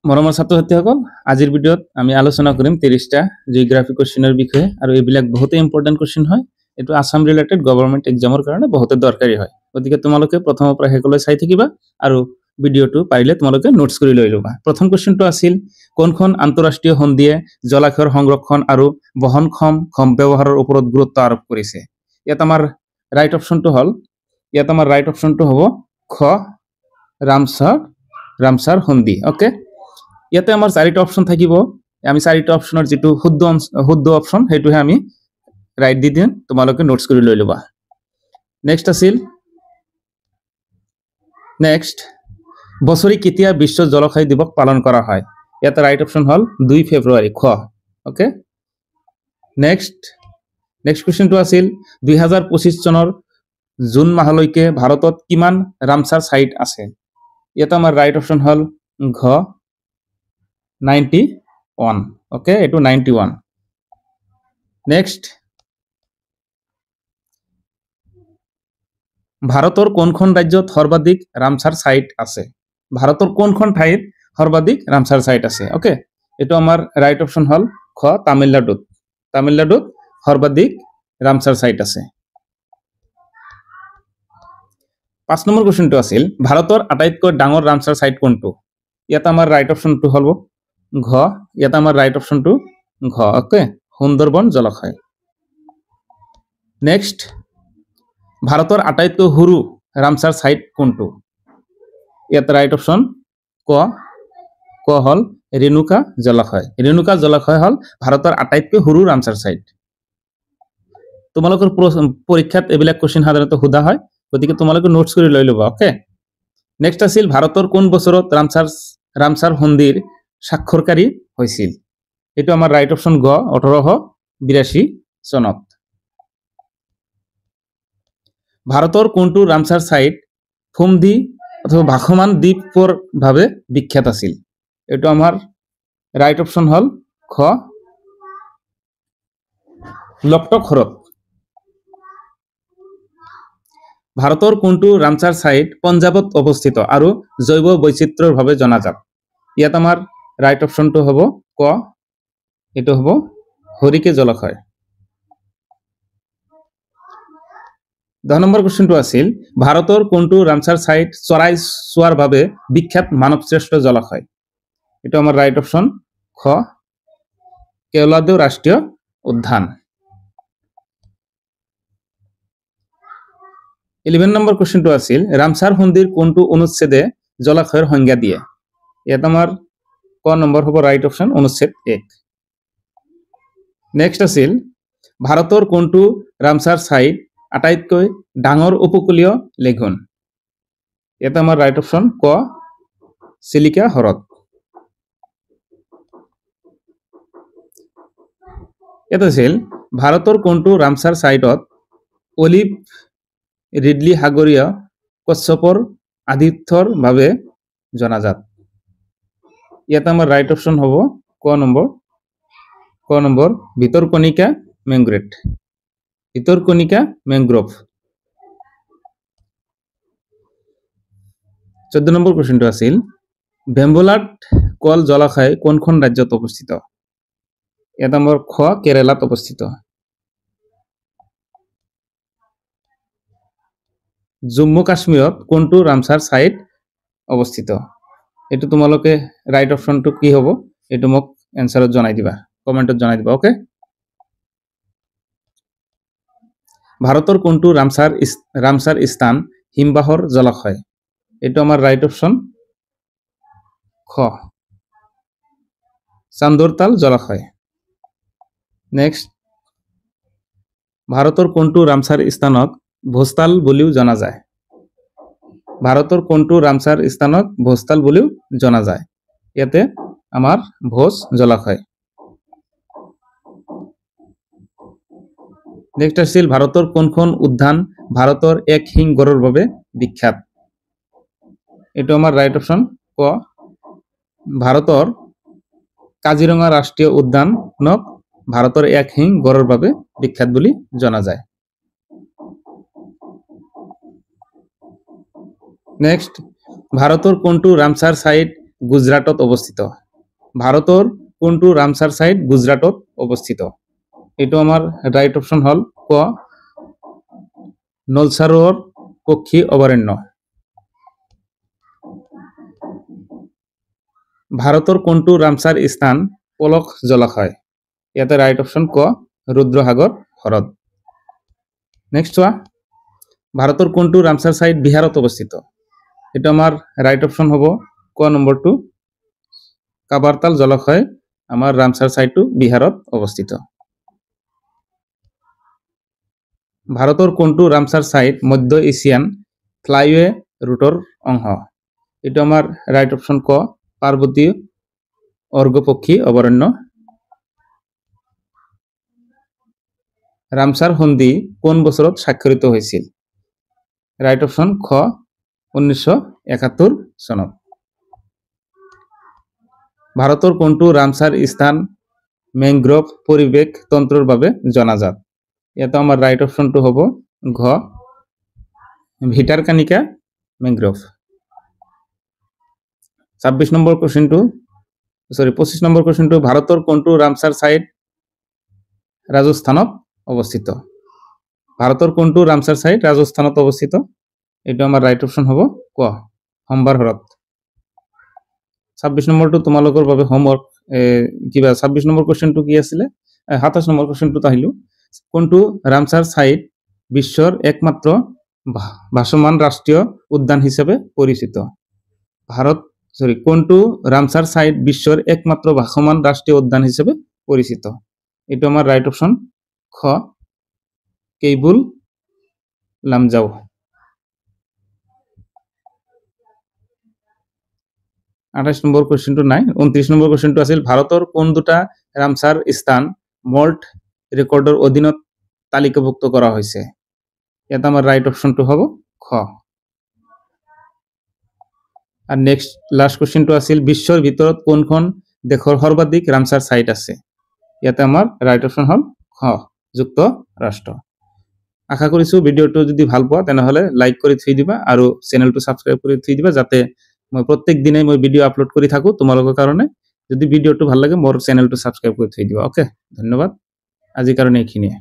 মৰমৰ ছাত্ৰ-ছাত্ৰীসকল, আজিৰ ভিডিঅ'ত আমি আলোচনা কৰিম 30টা জিঅ'গ্ৰাফি কোৱেশ্চনৰ বিষয়ে আৰু এইবিলাক বহুতে ইম্পৰ্টেন্ট কোৱেশ্চন হয়। এটো আসাম ৰিলেটেড গভৰ্ণমেণ্ট এক্সামৰ কাৰণে বহুতে দৰকাৰী হয়। গতিকে তোমালোকে প্ৰথমৰ পৰা শেষলৈ চাই থাকিবা আৰু ভিডিঅ'টো পাৰিলে তোমালোকে নোটছ কৰি লৈ ল'বা। প্ৰথম কোৱেশ্চনটো আছিল কোনখন আন্তঃৰাষ্ট্ৰীয় সন্ধিয়ে জলাশয়ৰ সংৰক্ষণ আৰু বহনক্ষম ব্যৱহাৰৰ ওপৰত গুৰুত্ব আৰোপ কৰিছে? ইয়াত আমাৰ ৰাইট অপচনটো হ'ব খ ৰামছাৰ সন্ধি। ওকে, ইয়াতে আমাৰ চাৰিটা অপচন থাকিব। আমি চাৰিটা অপচনৰ যেটো শুদ্ধ অপচন হেতুহে আমি ৰাইট দি দিম, তোমালোকে নোটছ কৰি লৈ ল'বা। নেক্সট বছৰি কেতিয়া বিশ্ব জলবায়ু দিৱস পালন কৰা হয়? ইয়াতে ৰাইট অপচন হ'ল 2 ফেব্ৰুৱাৰী খ। ওকে, নেক্সট কোৱেশ্চনটো আছিল 2025 চনৰ জুন মাহলৈকে ভাৰতত কিমান ৰামছাৰ সাইট আছে? ইয়াতে আমাৰ ৰাইট অপচন হ'ল ঘ 91। ওকে, এটো 91। নেক্সট ভাৰতৰ কোনখন ৰাজ্যত সৰ্বাধিক ৰামছাৰ সাইট আছে? ভাৰতৰ কোনখন ঠাইত সৰ্বাধিক ৰামছাৰ সাইট আছে? ওকে, এটো আমাৰ ৰাইট অপচন হ'ল খ তামিলনাডুত সৰ্বাধিক ৰামছাৰ সাইট আছে। 5 নম্বৰ কোৱেশ্চনটো আছিল ভাৰতৰ আটাইতকৈ ডাঙৰ ৰামছাৰ সাইট কোনটো? ইয়াত আমাৰ ৰাইট অপচনটো হ'ল ঘ। ইয়াত আমাৰ ৰাইট অপচনটো ঘ। ওকে, সুন্দৰবন জলাশয়। নেক্সট ভাৰতৰ আটাইতকৈ সৰু ৰামছাৰ সাইট কোনটো? ইয়াত ৰাইট অপচন ক হ'ল ৰেণুকা জলাশয়। ৰেণুকা জলাশয় হ'ল ভাৰতৰ আটাইতকৈ সৰু ৰামছাৰ সাইট। তোমালোকৰ পৰীক্ষাত এইবিলাক কোৱেশ্চন সাধাৰণতে সোধা হয়, গতিকে তোমালোকে নোটছ কৰি লৈ ল'বা। ওকে, নেক্সট আছিল ভাৰতৰ কোন বছৰত ৰামছাৰ সন্ধিৰ স্বাক্ষৰকাৰী হৈছিল? এটো আমাৰ ৰাইট অপচন গ 1882 চনত। ভাৰতৰ কোনটো ৰামছাৰ সাইট ফুমদি অথবা ভাসমান দ্বীপৰ ভাৱে বিখ্যাত আছিল? এটো আমাৰ ৰাইট অপচন হ'ল খ লকটক হ্ৰদ। ভাৰতৰ কোনটো ৰামছাৰ সাইট পঞ্জাৱত অৱস্থিত আৰু জৈৱ বৈচিত্ৰ্যৰ ভাৱে জনাজাত? ইয়াত আমাৰ ৰাইট অপচনটো হ'ব ক, এটো হ'ব হৰিকে জলাশয়। 10 নম্বৰ কোৱেশ্চনটো আছিল ভাৰতৰ কোনটো ৰামছাৰ সাইট চৰাই চোৱাৰ বাবে বিখ্যাত মানৱশ্ৰেষ্ঠ জলাশয়? এটো আমাৰ ৰাইট অপচন খ কেওলাদেও ৰাষ্ট্ৰীয় উদ্যান। 11 নম্বৰ কোৱেশ্চনটো আছিল ৰামছাৰ সন্ধিৰ কোনটো অনুচ্ছেদে জলাশয়ৰ সংজ্ঞা দিয়ে? ইয়াত আমাৰ ক নম্বৰ হ'ব ৰাইট অপচন অনুচ্ছেদ 1। নেক্সট আছিল ভাৰতৰ কোনটো ৰামছাৰ সাইট আটাইতকৈ ডাঙৰ উপকূলীয় লেগুন? ইয়াত আমাৰ ৰাইট অপচন ক চিলিকা হ্ৰদ। এটা আছিল ভাৰতৰ কোনটো ৰামছাৰ সাইটত অলিভ ৰিডলি সাগৰীয় কচ্ছপৰ আতিথ্যৰ বাবে জনাজাত? ইয়াত আমাৰ ৰাইট অপচন হ'ব ক নম্বৰ ভিতৰকণিকা মেংগ্ৰোভ। 14 নম্বৰ কোৱেশ্চনটো আছিল ভেম্বলাট কল জলাশয় কোনখন ৰাজ্যত অৱস্থিত? ইয়াত আমাৰ খ কেৰালাত অৱস্থিত। জম্মু কাশ্মীৰত কোনটো ৰামছাৰ সাইট অৱস্থিত? এটো তোমালোকে ৰাইট অপচনটো কি হ'ব এটো মোক এনসাৰত জনাই দিবা, কমেন্টত জনাই দিবা। ওকে, ভাৰতৰ কোনটো ৰামছাৰ স্থান হিমবাহৰ জলাশয়? এটো আমাৰ ৰাইট অপচন খ চান্দৰতাল জলাশয়। নেক্সট ভাৰতৰ কোনটো ৰামছাৰ স্থানক ভোজতাল বুলিও জনা যায়? ভাৰতৰ কোনটো ৰামছাৰ স্থানক ভোজতাল বুলিও জনা যায়? ইয়াতে আমাৰ ভোজ জলাশয়। নেক্সট আছিল ভাৰতৰ কোনখন উদ্যান ভাৰতৰ এক শিং গড়ৰ বাবে বিখ্যাত? এটো আমাৰ ৰাইট অপচন ক ভাৰতৰ কাজিৰঙা ৰাষ্ট্ৰীয় উদ্যানক ভাৰতৰ এক শিং গড়ৰ বাবে বিখ্যাত বুলি জনা যায়। নেক্সট ভাৰতৰ কোনটো ৰামছাৰ সাইট গুজৰাটত অৱস্থিত ভাৰতৰ কোনটো ৰামসাৰ সাইট গুজৰাটত অৱস্থিত এইটো আমাৰ ৰাইট অপশন হল ক নলসাৰোৱাৰ পক্ষী অভয়াৰণ্য ভাৰতৰ কোনটো ৰামসাৰ স্থান পলক জলাশয় ইয়াতে ৰাইট অপশন ক ৰুদ্ৰসাগৰ হ্ৰদ নেক্সট চোৱা ভাৰতৰ কোনটো ৰামসাৰ সাইট বিহাৰত অৱস্থিত এটা আমাৰ ৰাইট অপশন হবো ক নম্বৰ 2 কাবাৰতাল জলাশয় আমাৰ ৰামসাৰ সাইটটো বিহাৰত অৱস্থিত ভাৰতৰ কোনটো ৰামসাৰ সাইট মধ্য এছিয়ান ফ্লাইওয়ে ৰুটৰ অংশ এটা আমাৰ ৰাইট অপশন ক পাৰ্বতী অৰ্ঘপক্ষী অভয়াৰণ্য ৰামসাৰ সন্ধি কোন বছৰত স্বাক্ষৰিত হৈছিল ৰাইট অপশন খ 1971 চনত ভাৰতৰ কোনটো ৰামসাৰ স্থান মেংগ্ৰোভ পৰিৱেশ তন্ত্ৰৰ বাবে জনাজাত ইয়াতে আমাৰ ৰাইট অপশনটো হ'ব ঘ ভিটাৰকানিকা মেংগ্ৰোভ 26 নম্বৰ কোশ্চেনটো 25 নম্বৰ কোশ্চেনটো ভাৰতৰ কোনটো ৰামসাৰ সাইট ৰাজস্থানত অৱস্থিত ভাৰতৰ কোনটো ৰামসাৰ সাইট ৰাজস্থানত অৱস্থিত এটা আমাৰ ৰাইট অপশন হ'ব ক সম্ভাৰ হ্ৰদ 26 নম্বৰটো তোমালোকৰ বাবে হোমৱৰ্ক কিবা 26 নম্বৰ কোশ্চেনটো কি আছিল 27 নম্বৰ কোশ্চেনটো আহিলো কোনটো ৰামসাৰ সাইট বিশ্বৰ একমাত্ৰ ভাসমান ৰাষ্ট্ৰীয় উদ্যান হিচাপে পৰিচিত কোনটো ৰামসাৰ সাইট বিশ্বৰ একমাত্ৰ ভাসমান ৰাষ্ট্ৰীয় উদ্যান হিচাপে পৰিচিত এটা আমাৰ ৰাইট অপশন খ কেবুল লামজাও 28 নম্বৰ কোশ্চেনটো নাই 29 নম্বৰ কোশ্চেনটো আছিল ভাৰতৰ কোন দুটা ৰামসাৰ স্থান মল্ট ৰেকৰ্ডৰ অধীনত তালিকাভুক্ত কৰা হৈছে এটা আমাৰ ৰাইট অপশনটো হ'ব খ আৰ নেক্সট লাস্ট কোশ্চেনটো আছিল বিশ্বৰ ভিতৰত কোনখন দেশৰ সৰ্বাধিক ৰামসাৰ সাইট আছে ইয়াতে আমাৰ ৰাইট অপশন হল খ যুক্তৰাষ্ট্ৰ আশা কৰিছো ভিডিওটো যদি ভাল পোৱা তেনেহলে লাইক কৰি থৈ দিবা আৰু চেনেলটো সাবস্ক্ৰাইব কৰি থৈ দিবা যাতে মই প্ৰত্যেক দিনে মই ভিডিও আপলোড কৰি থাকো তোমালোকৰ কাৰণে যদি ভিডিওটো ভাল লাগে মোৰ চেনেলটো সাবস্ক্ৰাইব কৰি থৈ দিবা ওকে ধন্যবাদ আজিৰ কাৰণে এইখিনিয়ে